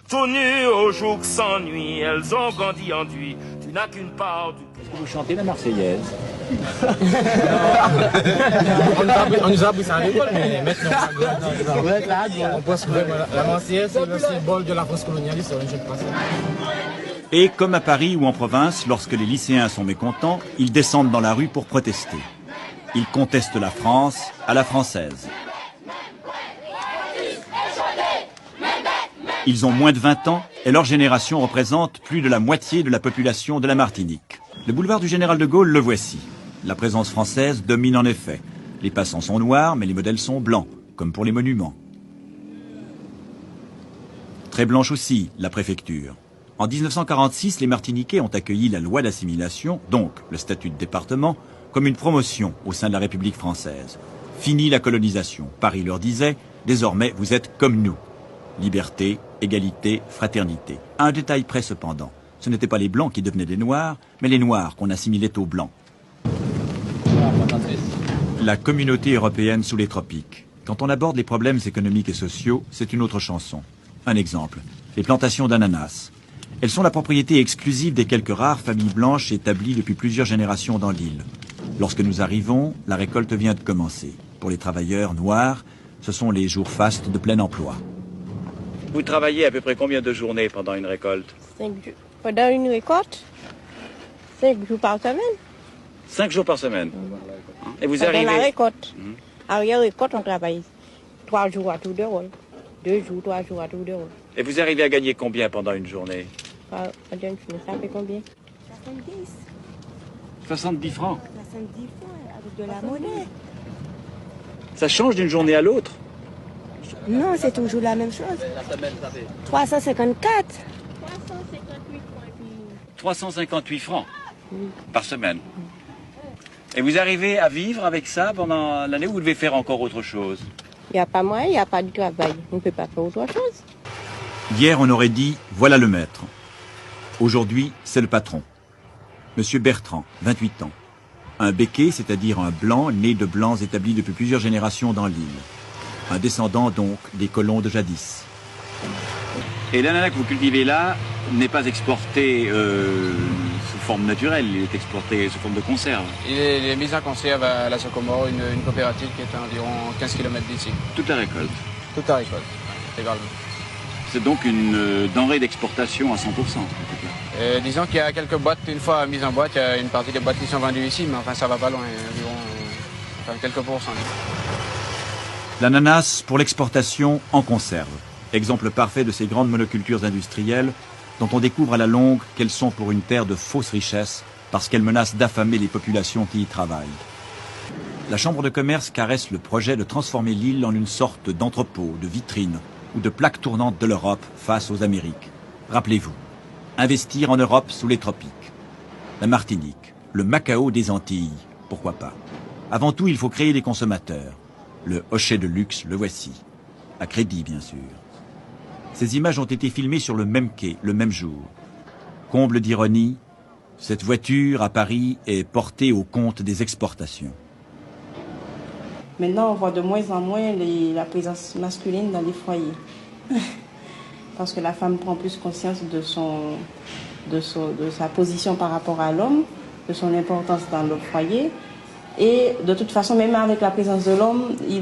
Tout nu au jour sans nuit, elles ont grandi enduit. Tu n'as qu'une part du... Est-ce que vous chantez la Marseillaise? On nous a appris ça à l'école, mais maintenant, on pense que la Marseillaise, c'est le symbole de la France colonialiste. Je ne sais pas ça. Et comme à Paris ou en province, lorsque les lycéens sont mécontents, ils descendent dans la rue pour protester. Ils contestent la France à la française. Ils ont moins de 20 ans et leur génération représente plus de la moitié de la population de la Martinique. Le boulevard du Général de Gaulle, le voici. La présence française domine en effet. Les passants sont noirs, mais les modèles sont blancs, comme pour les monuments. Très blanche aussi, la préfecture. En 1946, les Martiniquais ont accueilli la loi d'assimilation, donc le statut de département, comme une promotion au sein de la République française. Fini la colonisation. Paris leur disait, désormais vous êtes comme nous. Liberté, égalité, fraternité. À un détail près cependant, ce n'étaient pas les blancs qui devenaient des noirs, mais les noirs qu'on assimilait aux blancs. La communauté européenne sous les tropiques. Quand on aborde les problèmes économiques et sociaux, c'est une autre chanson. Un exemple, les plantations d'ananas. Elles sont la propriété exclusive des quelques rares familles blanches établies depuis plusieurs générations dans l'île. Lorsque nous arrivons, la récolte vient de commencer. Pour les travailleurs noirs, ce sont les jours fastes de plein emploi. Vous travaillez à peu près combien de journées pendant une récolte? 5 jours. Pendant une récolte, 5 jours par semaine. 5 jours par semaine. Et vous Pendant arrivez... la récolte. Arrière récolte, on travaille 3 jours à tour de rôle. 2 jours, 3 jours à tour de rôle. Et vous arrivez à gagner combien pendant une journée? Pendant une journée, ça fait combien? 70. 70 francs. 70 francs avec de la monnaie. Ça change d'une journée à l'autre? Non, c'est toujours la même chose. 354. 358 francs par semaine. Et vous arrivez à vivre avec ça pendant l'année ou vous devez faire encore autre chose? Il n'y a pas moyen, il n'y a pas de travail. On ne peut pas faire autre chose. Hier, on aurait dit « voilà le maître ». Aujourd'hui, c'est le patron. Monsieur Bertrand, 28 ans. Un béquet, c'est-à-dire un blanc né de blancs établis depuis plusieurs générations dans l'île. Un descendant donc des colons de jadis. Et l'ananas que vous cultivez là n'est pas exporté sous forme naturelle, il est exporté sous forme de conserve. Il est mis en conserve à la Socomore, une coopérative qui est à environ 15 km d'ici. Toute la récolte. Toute la récolte, également. C'est donc une denrée d'exportation à 100%. Disons qu'il y a quelques boîtes, une fois mises en boîte, il y a une partie des boîtes qui sont vendues ici, mais enfin ça va pas loin, environ quelques pourcents. L'ananas pour l'exportation en conserve. Exemple parfait de ces grandes monocultures industrielles dont on découvre à la longue qu'elles sont pour une terre de fausses richesses parce qu'elles menacent d'affamer les populations qui y travaillent. La Chambre de commerce caresse le projet de transformer l'île en une sorte d'entrepôt, de vitrine ou de plaque tournante de l'Europe face aux Amériques. Rappelez-vous, investir en Europe sous les tropiques. La Martinique, le Macao des Antilles, pourquoi pas. Avant tout, il faut créer des consommateurs. Le hochet de luxe, le voici. À crédit, bien sûr. Ces images ont été filmées sur le même quai, le même jour. Comble d'ironie, cette voiture à Paris est portée au compte des exportations. Maintenant, on voit de moins en moins la présence masculine dans les foyers. Parce que la femme prend plus conscience de sa position par rapport à l'homme, de son importance dans le foyer. Et de toute façon, même avec la présence de l'homme, le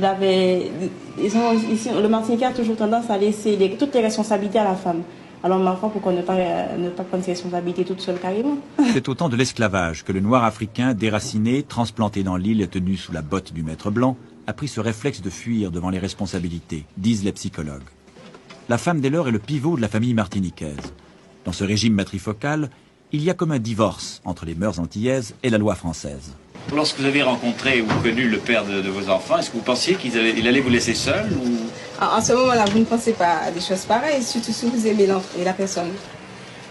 Martiniquais a toujours tendance à laisser toutes les responsabilités à la femme. Alors ma femme, pourquoi ne pas prendre ses responsabilités toute seule carrément? C'est au temps de l'esclavage que le noir africain, déraciné, transplanté dans l'île et tenu sous la botte du maître blanc, a pris ce réflexe de fuir devant les responsabilités, disent les psychologues. La femme dès lors est le pivot de la famille martiniquaise. Dans ce régime matrifocal, il y a comme un divorce entre les mœurs antillaises et la loi française. Lorsque vous avez rencontré ou connu le père de vos enfants, est-ce que vous pensiez qu'il allait vous laisser seul ou... En ce moment-là, vous ne pensez pas à des choses pareilles, surtout si vous aimez la personne.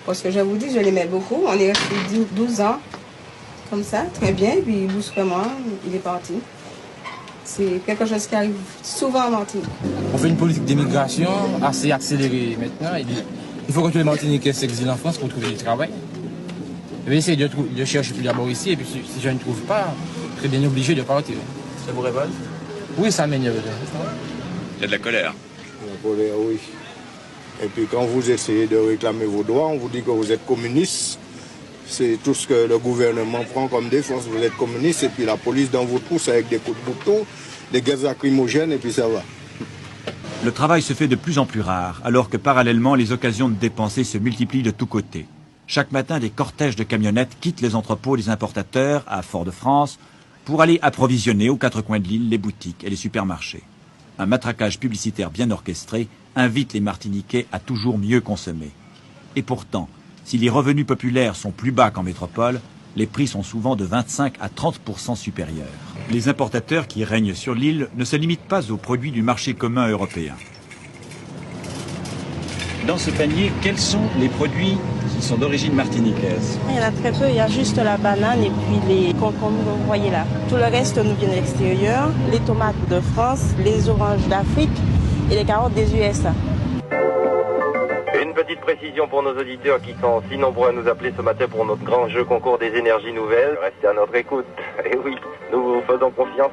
Parce que je vous dis, je l'aimais beaucoup. On est resté 12 ans, comme ça, très bien. Puis brusquement, il est parti. C'est quelque chose qui arrive souvent en Martinique. On fait une politique d'immigration assez accélérée maintenant. Il faut que tous les Martiniquais s'exilent en France pour trouver du travail. Je vais essayer de chercher plus d'abord ici, et puis si je ne trouve pas, très bien obligé de partir. Ça vous révolte? Oui, ça m'énerve. Il y a de la colère. La colère, oui. Et puis quand vous essayez de réclamer vos droits, on vous dit que vous êtes communiste. C'est tout ce que le gouvernement prend comme défense. Vous êtes communiste et puis la police dans vos trousses avec des coups de couteau, des gaz lacrymogènes et puis ça va. Le travail se fait de plus en plus rare, alors que parallèlement, les occasions de dépenser se multiplient de tous côtés. Chaque matin, des cortèges de camionnettes quittent les entrepôts des importateurs à Fort-de-France pour aller approvisionner aux quatre coins de l'île les boutiques et les supermarchés. Un matraquage publicitaire bien orchestré invite les Martiniquais à toujours mieux consommer. Et pourtant, si les revenus populaires sont plus bas qu'en métropole, les prix sont souvent de 25 à 30% supérieurs. Les importateurs qui règnent sur l'île ne se limitent pas aux produits du marché commun européen. Dans ce panier, quels sont les produits qui sont d'origine martiniquaise? Il y en a très peu, il y a juste la banane et puis les concombres que vous voyez là. Tout le reste nous vient de l'extérieur, les tomates de France, les oranges d'Afrique et les carottes des USA. Une petite précision pour nos auditeurs qui sont si nombreux à nous appeler ce matin pour notre grand jeu concours des énergies nouvelles. Restez à notre écoute. Et oui, nous vous faisons confiance.